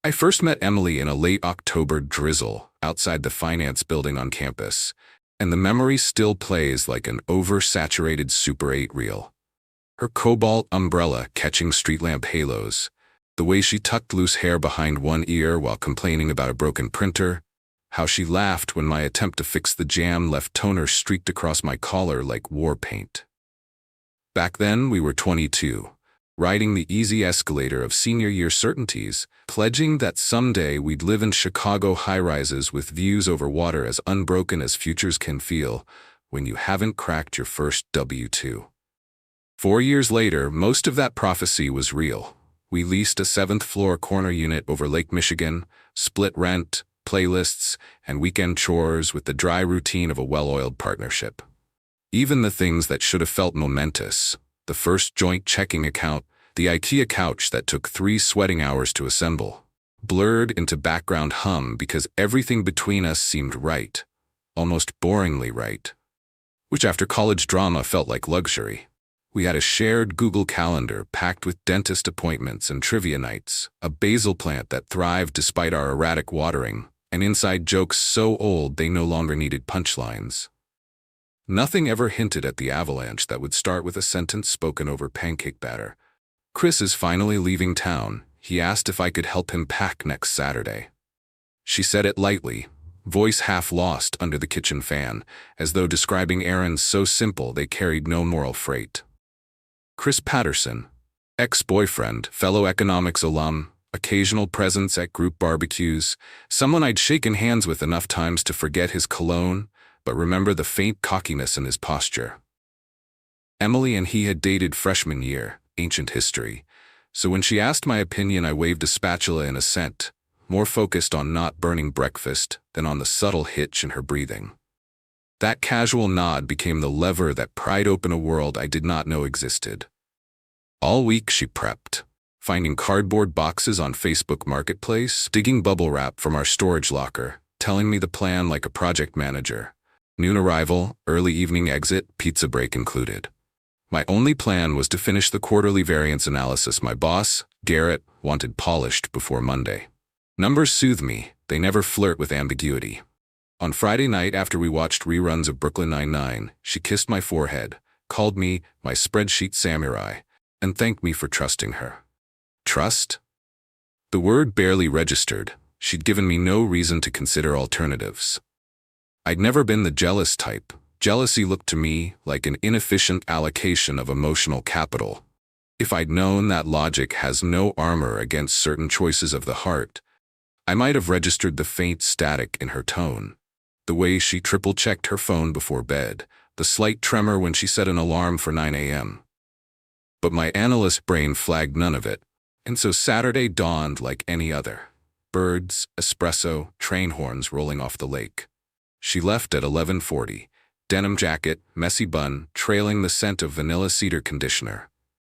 I first met Emily in a late October drizzle outside the finance building on campus, and the memory still plays like an oversaturated Super 8 reel. Her cobalt umbrella catching street lamp halos, the way she tucked loose hair behind one ear while complaining about a broken printer, how she laughed when my attempt to fix the jam left toner streaked across my collar like war paint. Back then, we were 22, riding the easy escalator of senior year certainties, pledging that someday we'd live in Chicago high-rises with views over water as unbroken as futures can feel when you haven't cracked your first W-2. 4 years later, most of that prophecy was real. We leased a 7th-floor corner unit over Lake Michigan, split rent, playlists, and weekend chores with the dry routine of a well-oiled partnership. Even the things that should have felt momentous, the first joint checking account, the IKEA couch that took 3 sweating hours to assemble, blurred into background hum because everything between us seemed right, almost boringly right, which after college drama felt like luxury. We had a shared Google Calendar packed with dentist appointments and trivia nights, a basil plant that thrived despite our erratic watering, and inside jokes so old they no longer needed punchlines. Nothing ever hinted at the avalanche that would start with a sentence spoken over pancake batter. "Chris is finally leaving town. He asked if I could help him pack next Saturday." She said it lightly, voice half lost under the kitchen fan, as though describing errands so simple they carried no moral freight. Chris Patterson, ex-boyfriend, fellow economics alum, occasional presence at group barbecues, someone I'd shaken hands with enough times to forget his cologne, but remember the faint cockiness in his posture. Emily and he had dated freshman year, ancient history, so when she asked my opinion I waved a spatula in assent, more focused on not burning breakfast than on the subtle hitch in her breathing. That casual nod became the lever that pried open a world I did not know existed. All week she prepped, finding cardboard boxes on Facebook Marketplace, digging bubble wrap from our storage locker, telling me the plan like a project manager. Noon arrival, early evening exit, pizza break included. My only plan was to finish the quarterly variance analysis my boss, Garrett, wanted polished before Monday. Numbers soothe me, they never flirt with ambiguity. On Friday night after we watched reruns of Brooklyn Nine-Nine, she kissed my forehead, called me my spreadsheet samurai, and thanked me for trusting her. Trust? The word barely registered. She'd given me no reason to consider alternatives. I'd never been the jealous type. Jealousy looked to me like an inefficient allocation of emotional capital. If I'd known that logic has no armor against certain choices of the heart, I might have registered the faint static in her tone. The way she triple-checked her phone before bed, the slight tremor when she set an alarm for 9 a.m. But my analyst brain flagged none of it, and so Saturday dawned like any other. Birds, espresso, train horns rolling off the lake. She left at 11:40, denim jacket, messy bun, trailing the scent of vanilla cedar conditioner.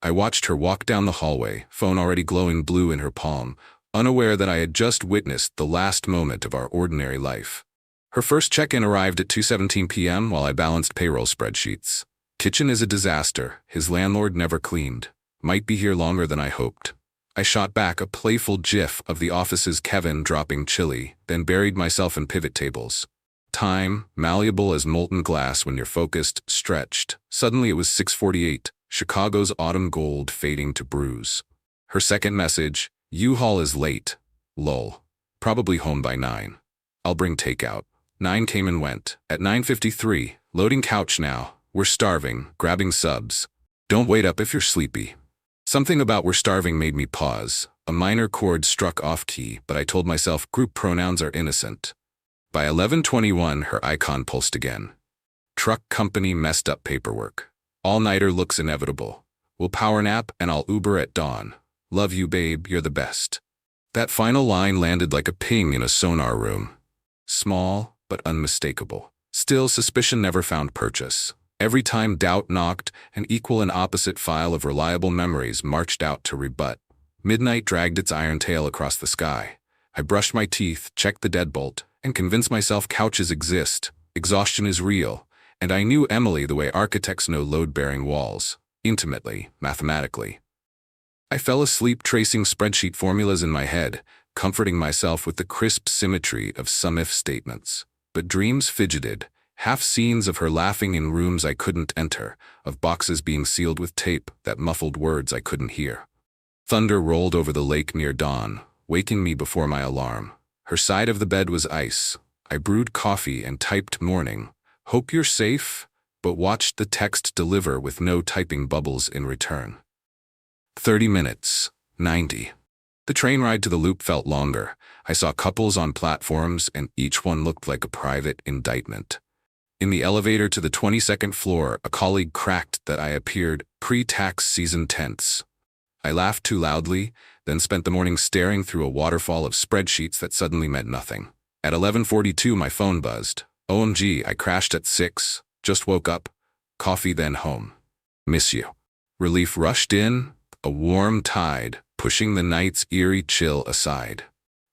I watched her walk down the hallway, phone already glowing blue in her palm, unaware that I had just witnessed the last moment of our ordinary life. Her first check-in arrived at 2:17 p.m. while I balanced payroll spreadsheets. Kitchen is a disaster. His landlord never cleaned. Might be here longer than I hoped. I shot back a playful gif of the office's Kevin dropping chili, then buried myself in pivot tables. Time, malleable as molten glass when you're focused, stretched. Suddenly it was 6:48, Chicago's autumn gold fading to bruise. Her second message, U-Haul is late. Lol. Probably home by 9. I'll bring takeout. 9 came and went. At 9:53, loading couch now. We're starving, grabbing subs. Don't wait up if you're sleepy. Something about we're starving made me pause. A minor chord struck off-key, but I told myself group pronouns are innocent. By 11:21, her icon pulsed again. Truck company messed up paperwork. All-nighter looks inevitable. We'll power nap and I'll Uber at dawn. Love you, babe, you're the best. That final line landed like a ping in a sonar room. Small, but unmistakable. Still, suspicion never found purchase. Every time doubt knocked, an equal and opposite file of reliable memories marched out to rebut. Midnight dragged its iron tail across the sky. I brushed my teeth, checked the deadbolt, and convinced myself couches exist, exhaustion is real, and I knew Emily the way architects know load-bearing walls, intimately, mathematically. I fell asleep tracing spreadsheet formulas in my head, comforting myself with the crisp symmetry of some if statements. But dreams fidgeted, half scenes of her laughing in rooms I couldn't enter, of boxes being sealed with tape that muffled words I couldn't hear. Thunder rolled over the lake near dawn, waking me before my alarm. Her side of the bed was ice. I brewed coffee and typed morning. Hope you're safe, but watched the text deliver with no typing bubbles in return. 30 minutes. 90. The train ride to the loop felt longer. I saw couples on platforms, and each one looked like a private indictment. In the elevator to the 22nd floor, a colleague cracked that I appeared pre-tax season tense. I laughed too loudly, then spent the morning staring through a waterfall of spreadsheets that suddenly meant nothing. At 11:42, my phone buzzed. OMG, I crashed at 6. Just woke up. Coffee, then home. Miss you. Relief rushed in, a warm tide, pushing the night's eerie chill aside.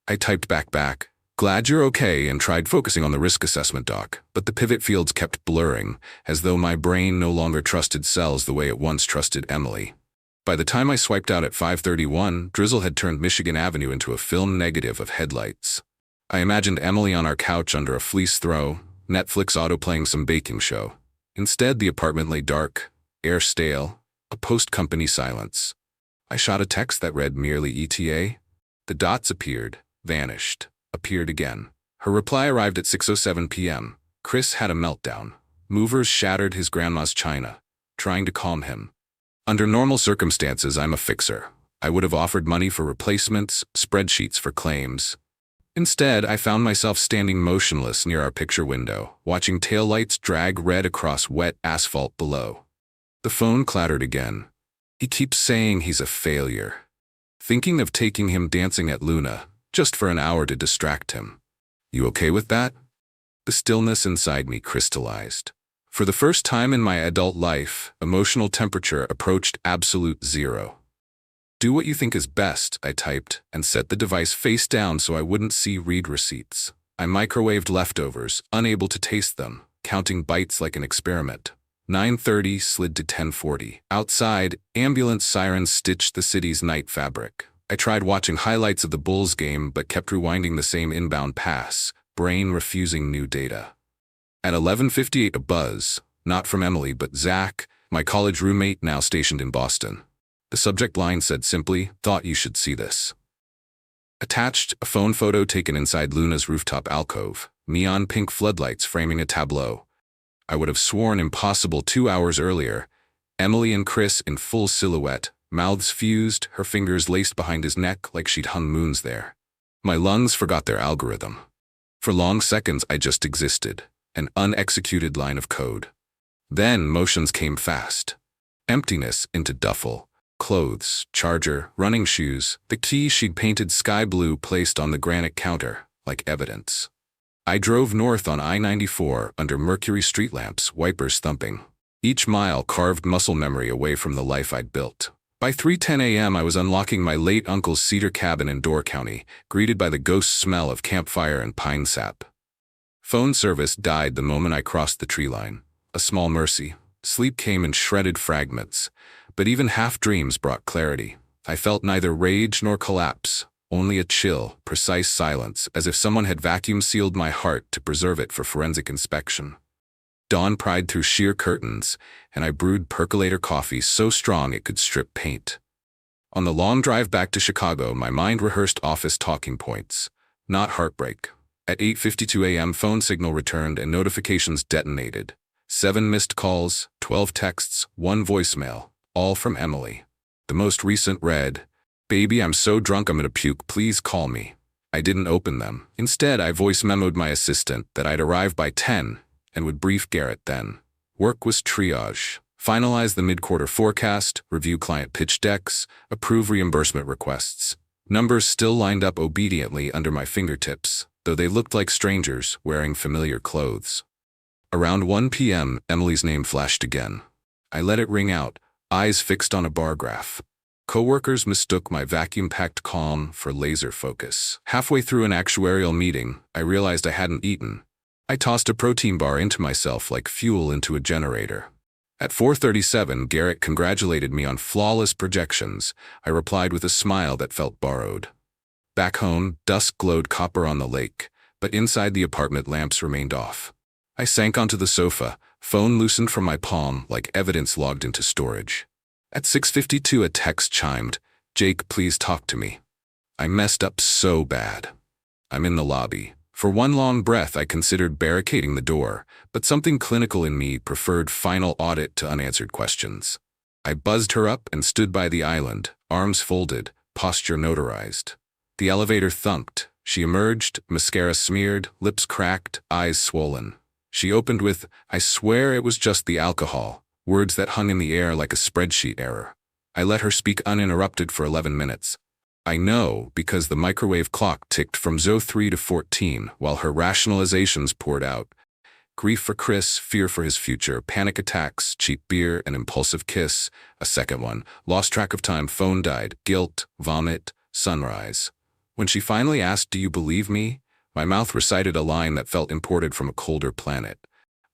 I typed back, glad you're okay, and tried focusing on the risk assessment doc, but the pivot fields kept blurring, as though my brain no longer trusted cells the way it once trusted Emily. By the time I swiped out at 5:31, drizzle had turned Michigan Avenue into a film negative of headlights. I imagined Emily on our couch under a fleece throw, Netflix auto-playing some baking show. Instead, the apartment lay dark, air stale, a post-company silence. I shot a text that read merely ETA. The dots appeared, vanished, appeared again. Her reply arrived at 6:07 p.m. Chris had a meltdown. Movers shattered his grandma's china, trying to calm him. Under normal circumstances, I'm a fixer. I would have offered money for replacements, spreadsheets for claims. Instead, I found myself standing motionless near our picture window, watching taillights drag red across wet asphalt below. The phone clattered again. He keeps saying he's a failure. Thinking of taking him dancing at Luna, just for an hour to distract him. You okay with that? The stillness inside me crystallized. For the first time in my adult life, emotional temperature approached absolute zero. Do what you think is best, I typed, and set the device face down so I wouldn't see read receipts. I microwaved leftovers, unable to taste them, counting bites like an experiment. 9:30 slid to 10:40. Outside, ambulance sirens stitched the city's night fabric. I tried watching highlights of the Bulls game but kept rewinding the same inbound pass, brain refusing new data. At 11:58, a buzz, not from Emily but Zach, my college roommate now stationed in Boston. The subject line said simply, "Thought you should see this." Attached, a phone photo taken inside Luna's rooftop alcove, neon pink floodlights framing a tableau. I would have sworn impossible 2 hours earlier. Emily and Chris in full silhouette, mouths fused, her fingers laced behind his neck like she'd hung moons there. My lungs forgot their algorithm. For long seconds, I just existed. An unexecuted line of code. Then motions came fast. Emptiness into duffel, clothes, charger, running shoes, the key she'd painted sky blue placed on the granite counter, like evidence. I drove north on I-94 under Mercury street lamps, wipers thumping. Each mile carved muscle memory away from the life I'd built. By 3:10 a.m. I was unlocking my late uncle's cedar cabin in Door County, greeted by the ghost smell of campfire and pine sap. Phone service died the moment I crossed the tree line. A small mercy. Sleep came in shredded fragments, but even half-dreams brought clarity. I felt neither rage nor collapse, only a chill, precise silence, as if someone had vacuum-sealed my heart to preserve it for forensic inspection. Dawn pried through sheer curtains, and I brewed percolator coffee so strong it could strip paint. On the long drive back to Chicago, my mind rehearsed office talking points, not heartbreak. At 8:52 a.m., phone signal returned and notifications detonated. 7 missed calls, 12 texts, 1 voicemail, all from Emily. The most recent read, "Baby, I'm so drunk I'm gonna puke, please call me." I didn't open them. Instead, I voice memoed my assistant that I'd arrive by 10 and would brief Garrett then. Work was triage. Finalize the mid-quarter forecast, review client pitch decks, approve reimbursement requests. Numbers still lined up obediently under my fingertips, though they looked like strangers wearing familiar clothes. Around 1 p.m., Emily's name flashed again. I let it ring out, eyes fixed on a bar graph. Coworkers mistook my vacuum-packed calm for laser focus. Halfway through an actuarial meeting, I realized I hadn't eaten. I tossed a protein bar into myself like fuel into a generator. At 4:37, Garrett congratulated me on flawless projections. I replied with a smile that felt borrowed. Back home, dusk glowed copper on the lake, but inside the apartment lamps remained off. I sank onto the sofa, phone loosened from my palm like evidence logged into storage. At 6:52 a text chimed, "Jake, please talk to me." I messed up so bad. I'm in the lobby. For one long breath I considered barricading the door, but something clinical in me preferred final audit to unanswered questions. I buzzed her up and stood by the island, arms folded, posture notarized. The elevator thunked. She emerged, mascara smeared, lips cracked, eyes swollen. She opened with, "I swear it was just the alcohol," words that hung in the air like a spreadsheet error. I let her speak uninterrupted for 11 minutes. I know because the microwave clock ticked from 03 to 14 while her rationalizations poured out. Grief for Chris, fear for his future, panic attacks, cheap beer, an impulsive kiss, a second one, lost track of time, phone died, guilt, vomit, sunrise. When she finally asked, "Do you believe me?" my mouth recited a line that felt imported from a colder planet.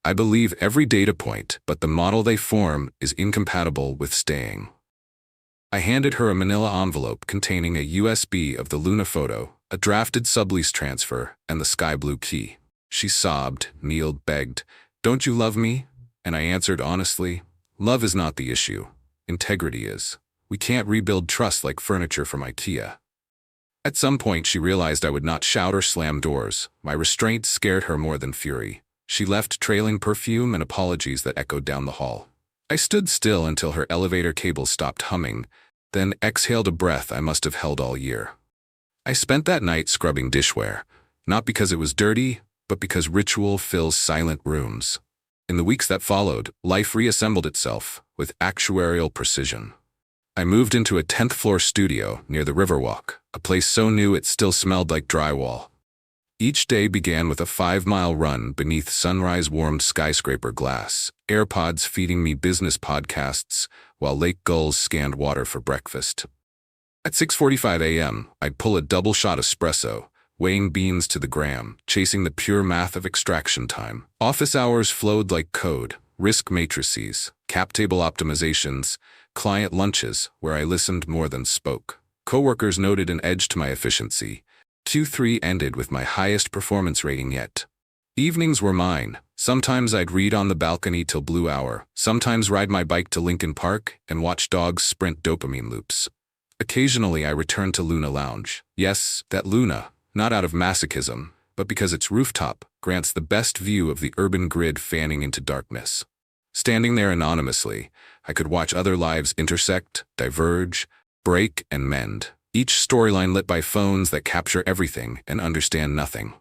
I believe every data point, but the model they form is incompatible with staying. I handed her a manila envelope containing a USB of the Luna photo, a drafted sublease transfer, and the sky blue key. She sobbed, kneeled, begged, "Don't you love me?" And I answered honestly, "Love is not the issue. Integrity is. We can't rebuild trust like furniture from IKEA." At some point she realized I would not shout or slam doors. My restraint scared her more than fury. She left trailing perfume and apologies that echoed down the hall. I stood still until her elevator cable stopped humming, then exhaled a breath I must have held all year. I spent that night scrubbing dishware, not because it was dirty, but because ritual fills silent rooms. In the weeks that followed, life reassembled itself with actuarial precision. I moved into a 10th floor studio near the Riverwalk, a place so new it still smelled like drywall. Each day began with a 5-mile run beneath sunrise-warmed skyscraper glass, AirPods feeding me business podcasts while lake gulls scanned water for breakfast. At 6:45 a.m., I'd pull a double-shot espresso, weighing beans to the gram, chasing the pure math of extraction time. Office hours flowed like code, risk matrices, cap table optimizations, client lunches where I listened more than spoke. Coworkers noted an edge to my efficiency. Q3 ended with my highest performance rating yet. Evenings were mine. Sometimes I'd read on the balcony till blue hour, sometimes ride my bike to Lincoln Park and watch dogs sprint dopamine loops. Occasionally I returned to Luna Lounge. Yes, that Luna, not out of masochism, but because its rooftop grants the best view of the urban grid fanning into darkness. Standing there anonymously, I could watch other lives intersect, diverge, break, and mend. Each storyline lit by phones that capture everything and understand nothing.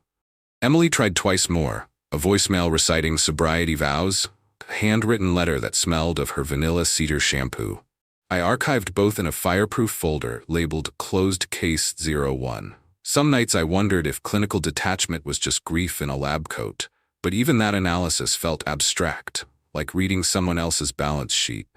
Emily tried twice more, a voicemail reciting sobriety vows, a handwritten letter that smelled of her vanilla cedar shampoo. I archived both in a fireproof folder labeled Closed Case 01. Some nights I wondered if clinical detachment was just grief in a lab coat, but even that analysis felt abstract, like reading someone else's balance sheet.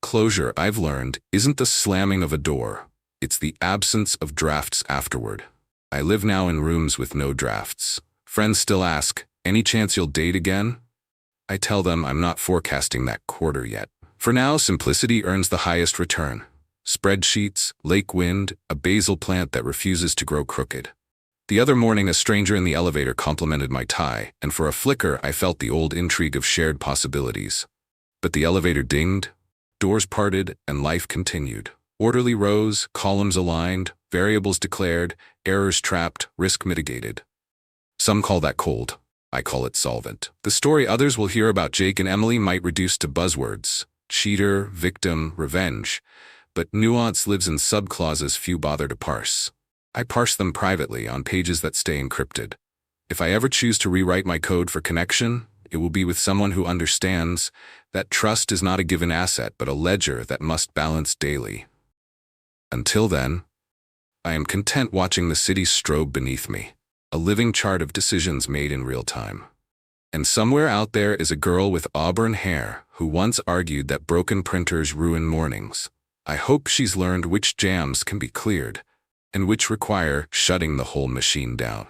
Closure, I've learned, isn't the slamming of a door. It's the absence of drafts afterward. I live now in rooms with no drafts. Friends still ask, "Any chance you'll date again?" I tell them I'm not forecasting that quarter yet. For now, simplicity earns the highest return. Spreadsheets, lake wind, a basil plant that refuses to grow crooked. The other morning, a stranger in the elevator complimented my tie, and for a flicker I felt the old intrigue of shared possibilities. But the elevator dinged, doors parted, and life continued. Orderly rows, columns aligned, variables declared, errors trapped, risk mitigated. Some call that cold. I call it solvent. The story others will hear about Jake and Emily might reduce to buzzwords: cheater, victim, revenge. But nuance lives in subclauses few bother to parse. I parse them privately on pages that stay encrypted. If I ever choose to rewrite my code for connection, it will be with someone who understands that trust is not a given asset but a ledger that must balance daily. Until then, I am content watching the city strobe beneath me, a living chart of decisions made in real time. And somewhere out there is a girl with auburn hair who once argued that broken printers ruin mornings. I hope she's learned which jams can be cleared and which require shutting the whole machine down.